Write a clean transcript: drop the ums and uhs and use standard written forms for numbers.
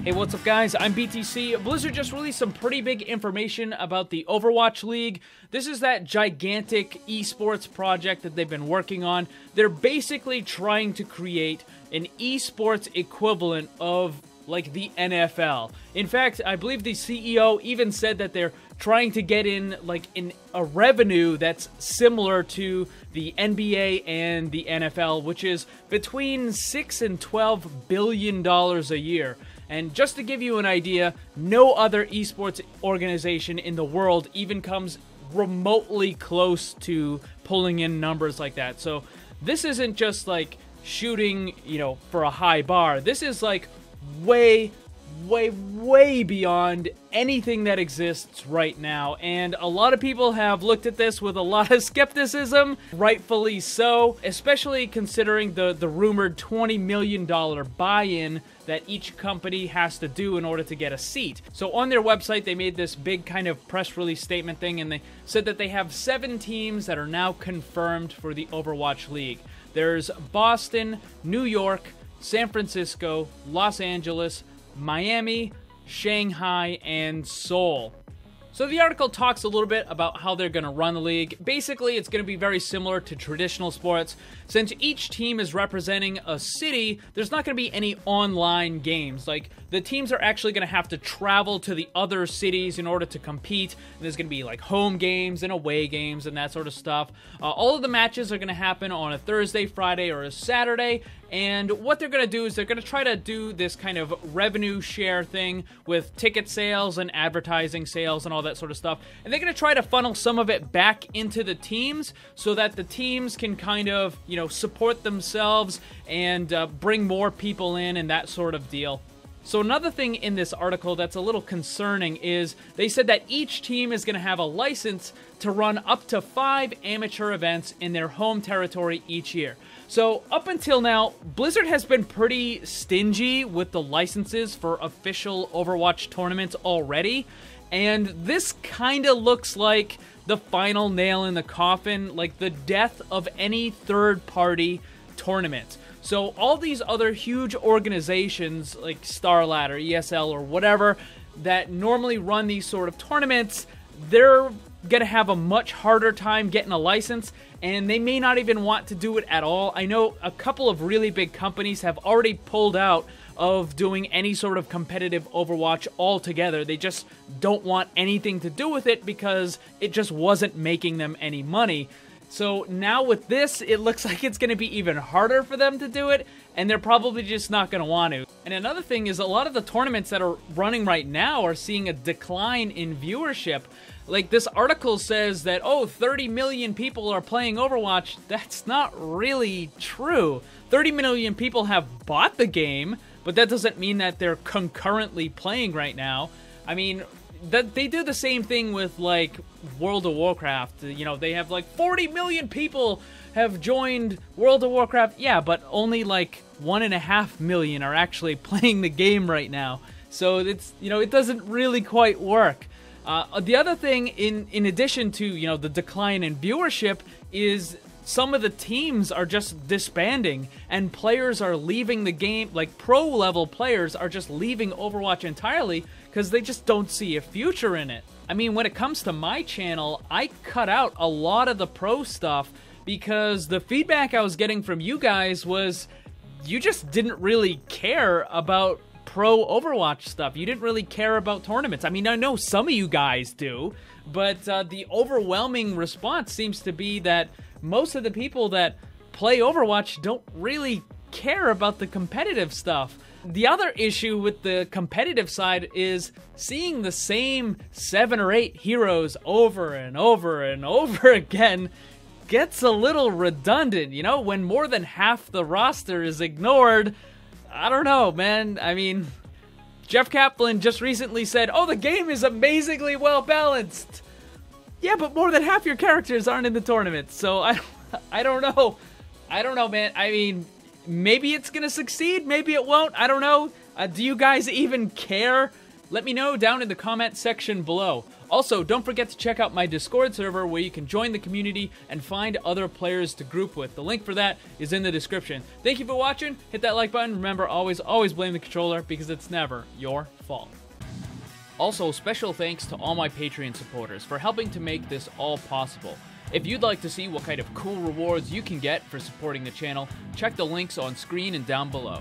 Hey, what's up guys? I'm BTC. Blizzard just released some pretty big information about the Overwatch League. This is that gigantic esports project that they've been working on. They're basically trying to create an esports equivalent of like the NFL. In fact, I believe the CEO even said that they're trying to get in like a revenue that's similar to the NBA and the NFL, which is between $6 and $12 billion a year. And just to give you an idea, no other esports organization in the world even comes remotely close to pulling in numbers like that. So this isn't just like shooting, for a high bar. This is like way beyond anything that exists right now, and a lot of people have looked at this with a lot of skepticism, rightfully so, especially considering the rumored $20 million buy-in that each company has to do in order to get a seat. So on their website, they made this big kind of press release statement thing, and they said that they have 7 teams that are now confirmed for the Overwatch League. There's Boston, New York, San Francisco, Los Angeles, Miami, Shanghai, and Seoul. So the article talks a little bit about how they're going to run the league. Basically, it's going to be very similar to traditional sports. Since each team is representing a city, there's not going to be any online games. Like, the teams are actually going to have to travel to the other cities in order to compete. And there's going to be like home games and away games and that sort of stuff. All of the matches are going to happen on a Thursday, Friday, or a Saturday. And what they're going to do is they're going to try to do this kind of revenue share thing with ticket sales and advertising sales and all that sort of stuff. And they're going to try to funnel some of it back into the teams so that the teams can kind of, support themselves and bring more people in and that sort of deal. So another thing in this article that's a little concerning is they said that each team is going to have a license to run up to 5 amateur events in their home territory each year. So up until now, Blizzard has been pretty stingy with the licenses for official Overwatch tournaments already, and this kind of looks like the final nail in the coffin, like the death of any third-party tournament. So all these other huge organizations like StarLadder, ESL, or whatever that normally run these sort of tournaments, they're going to have a much harder time getting a license, and they may not even want to do it at all. I know a couple of really big companies have already pulled out of doing any sort of competitive Overwatch altogether. They just don't want anything to do with it because it just wasn't making them any money. So now with this, it looks like it's going to be even harder for them to do it, and they're probably just not going to want to. And another thing is a lot of the tournaments that are running right now are seeing a decline in viewership. Like, this article says that, 30 million people are playing Overwatch. That's not really true. 30 million people have bought the game, but that doesn't mean that they're concurrently playing right now. I mean, they do the same thing with, like, World of Warcraft. They have, like, 40 million people have joined World of Warcraft. Yeah, but only, like, 1.5 million are actually playing the game right now. So it's, it doesn't really quite work. The other thing, in addition to, the decline in viewership, is some of the teams are just disbanding, and players are leaving the game. Like, pro-level players are just leaving Overwatch entirely because they just don't see a future in it. I mean, when it comes to my channel, I cut out a lot of the pro stuff because the feedback I was getting from you guys was you just didn't really care about pro Overwatch stuff. You didn't really care about tournaments. I mean, I know some of you guys do, but the overwhelming response seems to be that most of the people that play Overwatch don't really care about the competitive stuff. The other issue with the competitive side is seeing the same 7 or 8 heroes over and over and over again gets a little redundant, when more than half the roster is ignored. I don't know, man. I mean, Jeff Kaplan just recently said, the game is amazingly well balanced. Yeah, but more than half your characters aren't in the tournament, so I don't know. I don't know, man. I mean, maybe it's gonna succeed, maybe it won't. I don't know. Do you guys even care? Let me know down in the comment section below. Also, don't forget to check out my Discord server where you can join the community and find other players to group with. The link for that is in the description. Thank you for watching. Hit that like button. Remember, always blame the controller because it's never your fault. Also, special thanks to all my Patreon supporters for helping to make this all possible. If you'd like to see what kind of cool rewards you can get for supporting the channel, check the links on screen and down below.